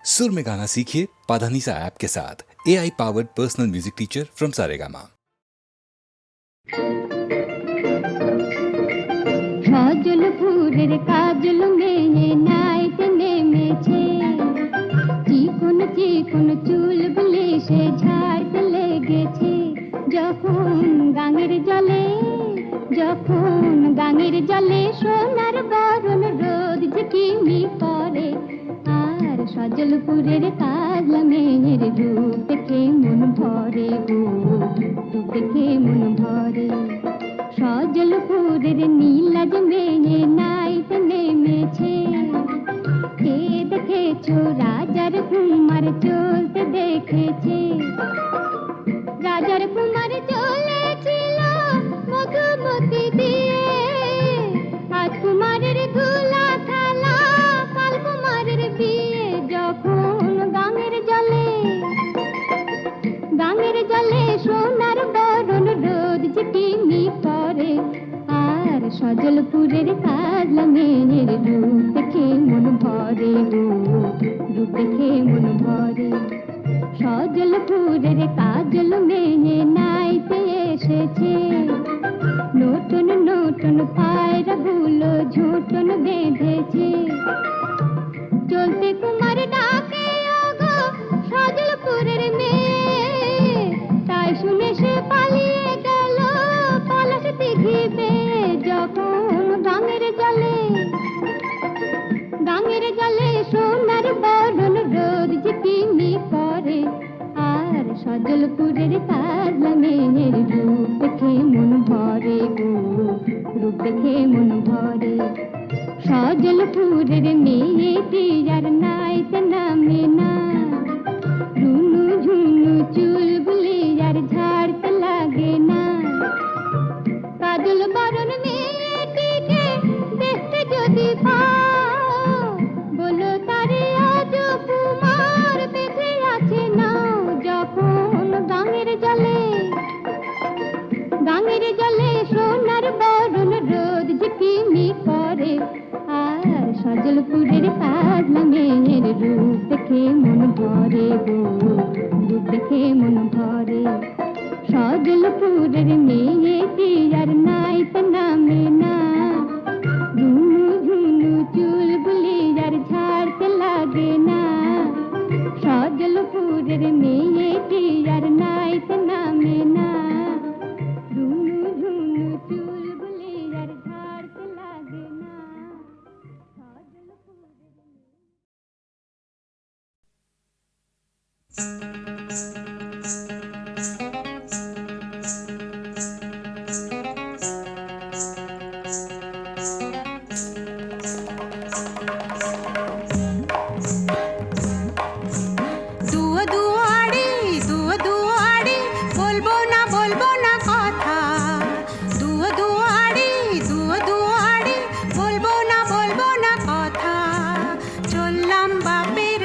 सुर में गाना सीखिए पाधानीसा ऐप के साथ। AI powered personal music teacher from Saregama. সজল ফুলের কাজল মেয়ে নাইতে নেমেছে, চিকন চিকন চুলগুলি সে ঝাড়তে লেগেছে। যখন গাঙের জলে সোনার বরণ রোদ যে কিমি করে, আর সজলপুরের কাজলা মেয়ের রূপ দেখে মন ভরে গো, রূপ দেখে মন ভরে। সজলপুরের নীলাজ মেয়ে নাইতে নেমেছে, কে দেখেছো রাজার কুমার চলতে দেখেছে। রাজার কুমার চলেছিল মধুমতি দিয়ে, আজ কুমারের ধুলা খেলা, কাল কুমারের বিয়ে। যখন গাঙের জলে সোনার বরণ রোদ যে কিমি করে, আর সজলপুরের কাজলা মেয়ের রূপ দেখে মন ভরে গো, রূপ দেখে মন ভরে। সজলপুরের কাজল মেয়ে নাইতে এসেছে, নতুন নতুন পায়রা গুলো ঝুঁটন বেঁধেছে। চলতে কুমার ডাকে ওগো সজলপুরের মেয়ে, তাই শুনে সে পালিয়ে গেল পলাশ দিঘিতে। যখন গাঙের জলে সোনার বরণ রোদ যে কিমি করে, আর সজলপুরের কাজলা মেয়ের রূপ দেখে মন ভরে গো, রূপ দেখে মন ভরে। সজলপুরের মেয়েটি আর নাইতে নামে না, রুনু ঝুনু চুলগুলি আর ঝাড়তে লাগে না। কাজল বরণ মেয়েটিকে দেখতে যদি পাও, বলো তারে আজ কুমার বেঁধে আছে নাও। যখন গাঙের জলে সোনার বরণ রোদ যে কিমি করে, আর সজলপুরের কাজলা মেয়ের রূপ দেখে মন ভরে গো, রূপ দেখে মন ভরে। সজলপুরের মেয়েটি আর নাইতে নামে না, রুনু ঝুনু চুলগুলি আর ঝাড়তে লাগে না। সজলপুরের মেয়েটি আর নাইতে নামে না, রুনু ঝুনু চুলগুলি আর ঝাড়তে লাগে না। চললাম বাপের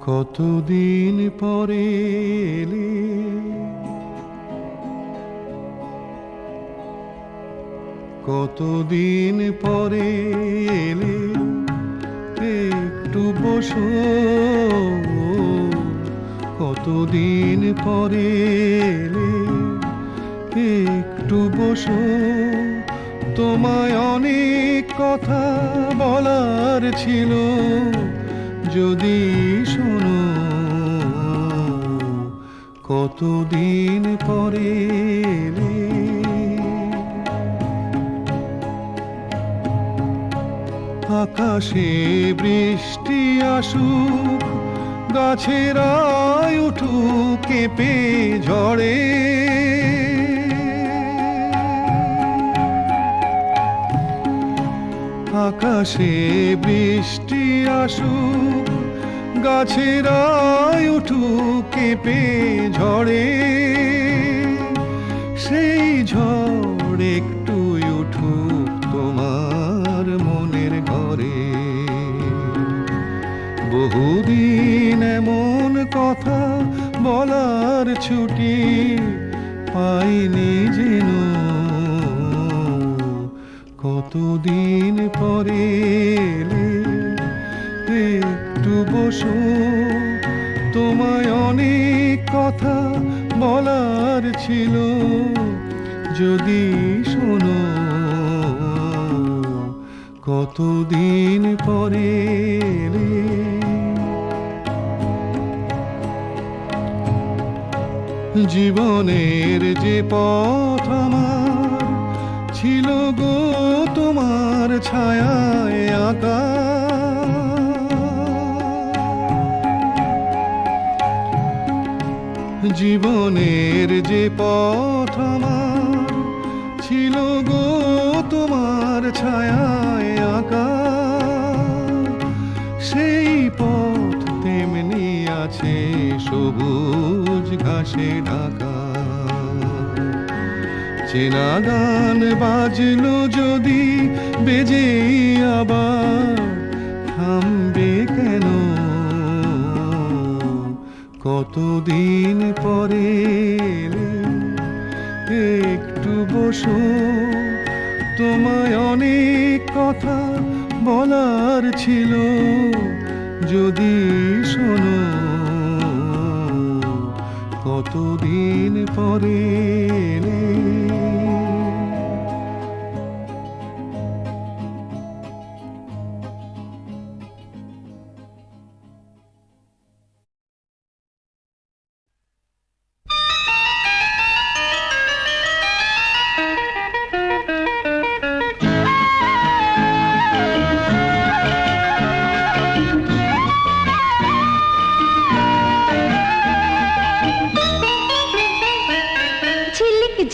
কতদিন পরে এলে, কতদিন পরে এলে, একটু বসো, কতদিন পরে এলে, একটু বসো, তোমায় অনেক কথা বলার ছিল, যদি শোনো, কতদিন পরে এলে। আকাশে বৃষ্টি আসুক, গাছেরাই উঠুক কেঁপে ঝড়ে, আকাশে বৃষ্টি আসুক, গাছেরাই উঠুক কেঁপে ঝড়ে, সেই ঝড় একটু উঠুক তোমার মনের ঘরে। বহুদিন এমন কথা বলার ছুটি পাইনি যেন, কতদিন পরে এলে, একটু বসো, তোমায় অনেক কথা বলার ছিল, যদি শোনো, কতদিন পরে এলে। জীবনের যে পথ আমার ছিল গো তোমার ছায়ায় আঁকা, জীবনের যে পথ আমার ছিল গো তোমার ছায়ায় আঁকা, সেই পথ তেমনি আছে সবুজ ঘাসে ঢাকা। চেনা গান বাজলো যদি বেজে আবার, থামবে কেন, কতদিন পরে এলে, একটু বসো, তোমায় অনেক কথা বলার ছিল, যদি শোনো, কতদিন পরে এলে।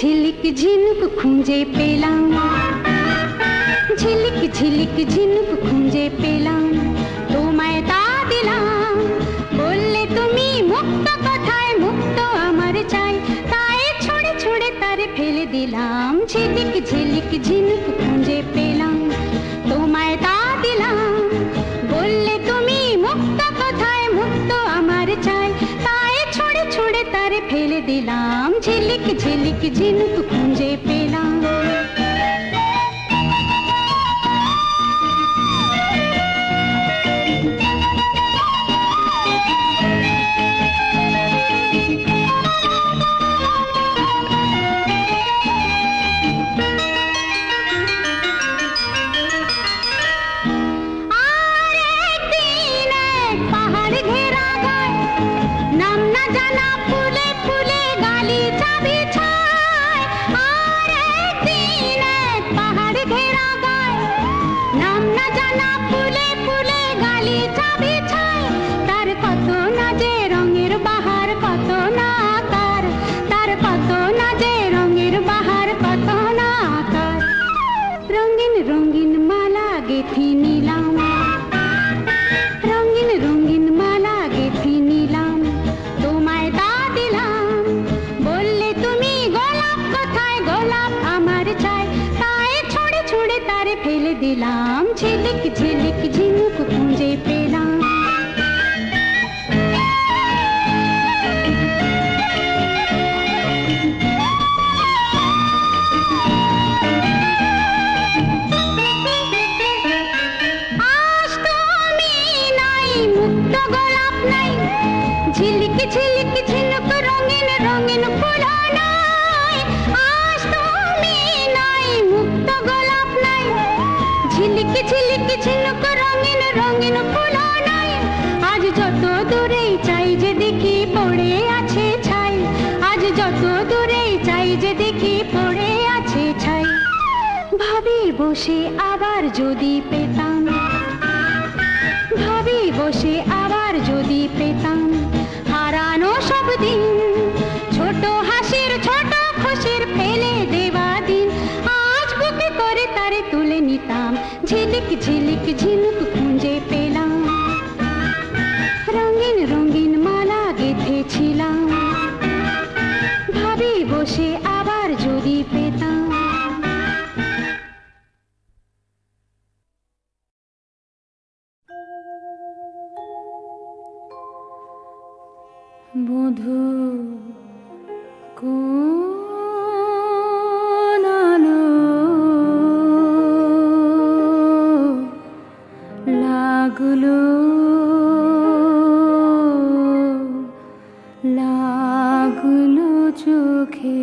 ঝিলিক ঝিনুক খুঁজে পেলাম, ঝিলিক ঝিলিক ঝিনুক খুঁজে পেলাম, তোমায় তা দিলাম, বললে তুমি মুক্ত কথায় মুক্ত আমার চাই, তাই ছুঁড়ে ছুঁড়ে তারে ফেলে দিলাম। ঝিলিক ঝিলিক ঝিনুক খুঁজে পেলাম, তোমায় তা দিলাম, বললে তুমি মুক্ত কথায় মুক্ত আমার চাই, তাই ছুঁড়ে ছুঁড়ে তারে ফেলে দিলাম। ঝিলিক ঝিলিক ঝিনুক খুঁজে পেলাম। দিলাম ঝিলিক ঝিলিক ঝিনুক খুঁজে পেলাম। বসে আবার যদি পেতাম, ভাবি বসে আবার যদি পেতাম হারানো সব দিন, ছোট হাসির ছোট খুশির ফেলে দেওয়া দিন, আজ বুকে করে তারে তুলে নিতাম, ঝিলিক ঝিলিক ঝিনুক খুঁজে পেলাম, রঙিন রঙিন মালা গেঁথেছিলাম, ভাবি বসে আবার যদি পেতাম। বধূ কোন আলো লাগলো লাগলো চোখে,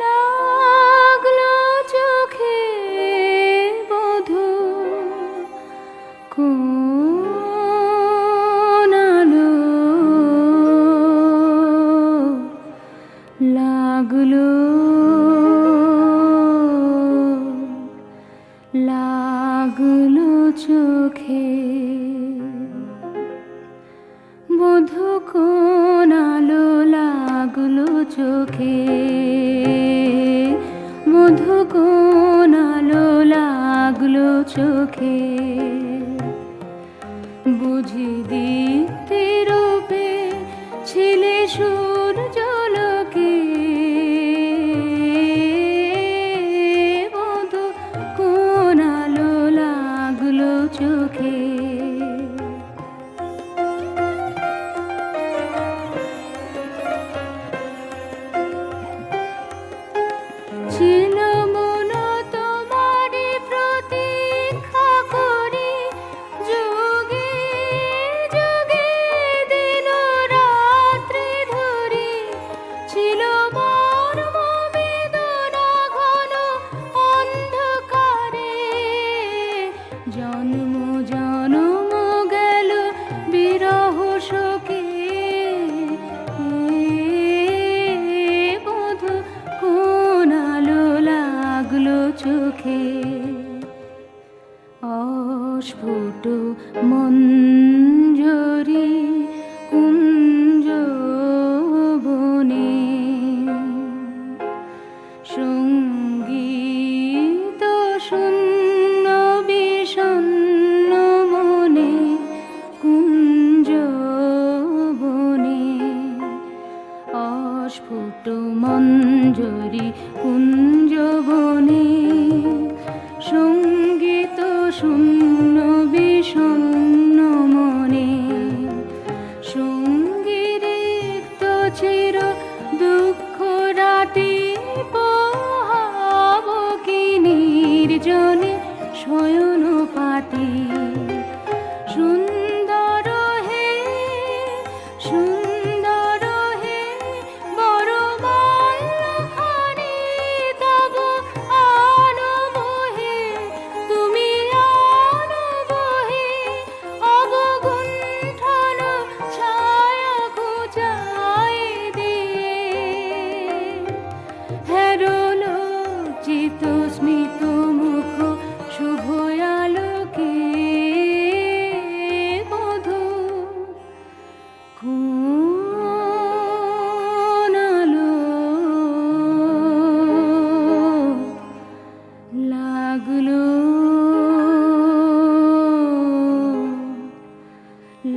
লাগলো চোখে বধূ কোন আলো লাগলো লাগলো চোখে, বধূ কোন আলো লাগলো চোখে, বধূ কোন আলো লাগলো চোখে, বুঝি দেখতে রূপে ছিলে সূর্যলোকে, বধূ কোন আলো লাগলো চোখে। ছিল মন তোমারি প্রতীক্ষা করি, যুগে যুগে দিন রাত্রি ধরি, ছিল মর্ম বেদনা ঘন অন্ধকারে, জন্ম জন্ম গেল বিরহ শোকে, বধূ কোন আলো লাগলো চোখে, অস্ফুট মঞ্জরি কুঞ্জ বনে, সঙ্গীত শূন্য বিষণ্ণ মনে কুঞ্জ বনে, অস্ফুট মঞ্জরি কুঞ্জ বনে, সঙ্গীত শূন্য বিষণ্ণ মনে, সঙ্গীরিক্ত চির দুঃখ রাতি পোহাব কি নির্জনে শয়ন পাতি, সুন্দর হে সুন্দর হে বড় মাল্যখানি তব আনবহে, তুমি আনবহে অবগুণ্ঠন ছায়া ঘুচাই দিয়ে, হেরল চিত স্মিত মুখ শুভ আলোকে, বধূ কোন আলো লাগলো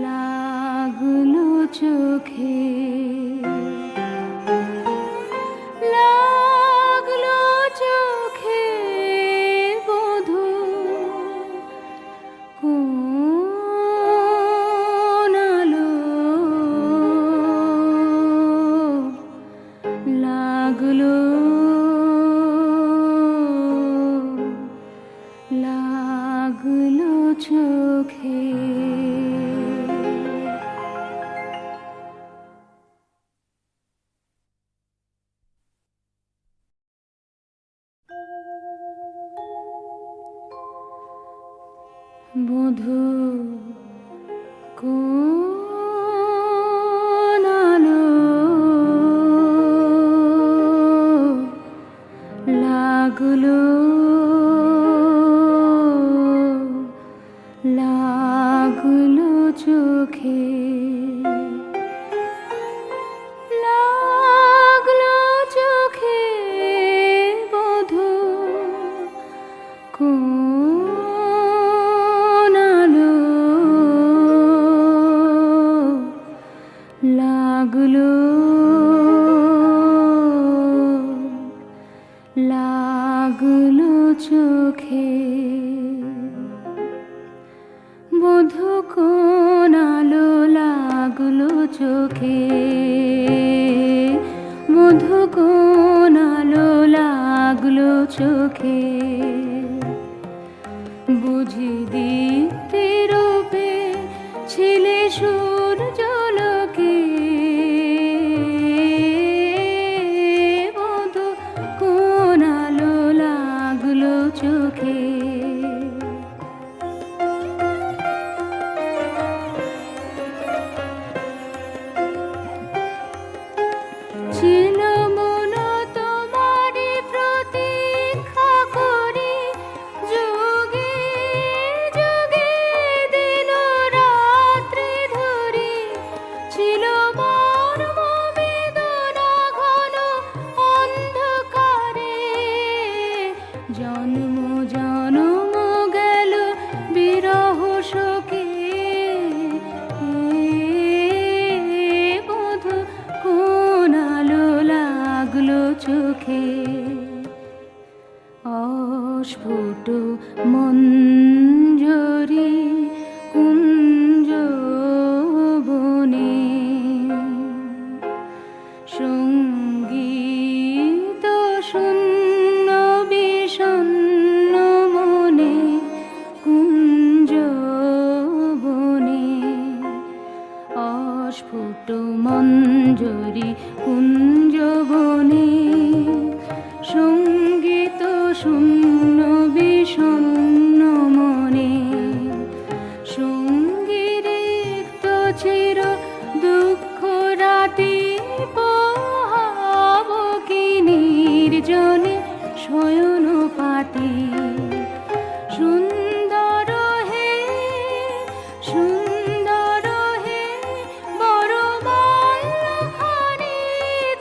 লাগলো চোখে, লাগলো চোখে বধূ কোন আলো লাগলো লাগলো চোখে। বধূ কোন আলো লাগলো লাগলো চোখে বধূ কোন আলো লাগলো চোখে বধূ কোন আলো লাগলো চোখে বুঝি দীপ্তি রূপে ছিলে সূর্যলোকে বধূ কোন আলো লাগলো চোখে ছিল মন তোমারি প্রতীক্ষা করি যুগে যুগে দিন রাত্রি ধরি ছিল মর্ম বেদনা ঘন অন্ধকারে জন্ম জন্ম গেল বিরহ শোকে বধূ কোন আলো লাগলো চোখে অস্ফুট মঞ্জরি কুঞ্জ বনে সঙ্গীত শূন্য বিষণ্ণ মনে কুঞ্জ বনে অস্ফুট মঞ্জরি কুঞ্জ বনে সঙ্গীত শূন্য বিষণ্ণ মনে সঙ্গীরিক্ত চির দুঃখ রাতি পোহাব কি নির্জনে শয়ন পাতি সুন্দর হে সুন্দর হে বড় মাল্যখানি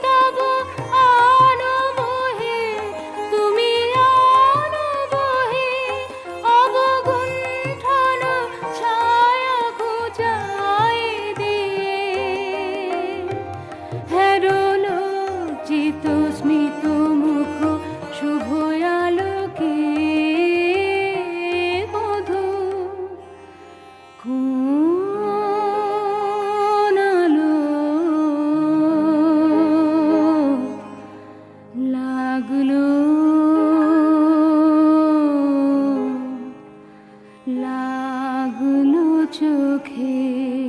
তব আনব হে তুমি আনব হে অবগুণ্ঠন ছায়া ঘুচাই দিয়ে হেরল চিত স্মিত মুখ শুভ আলোকে বধূ কোন আলো লাগলো লাগলো চোখে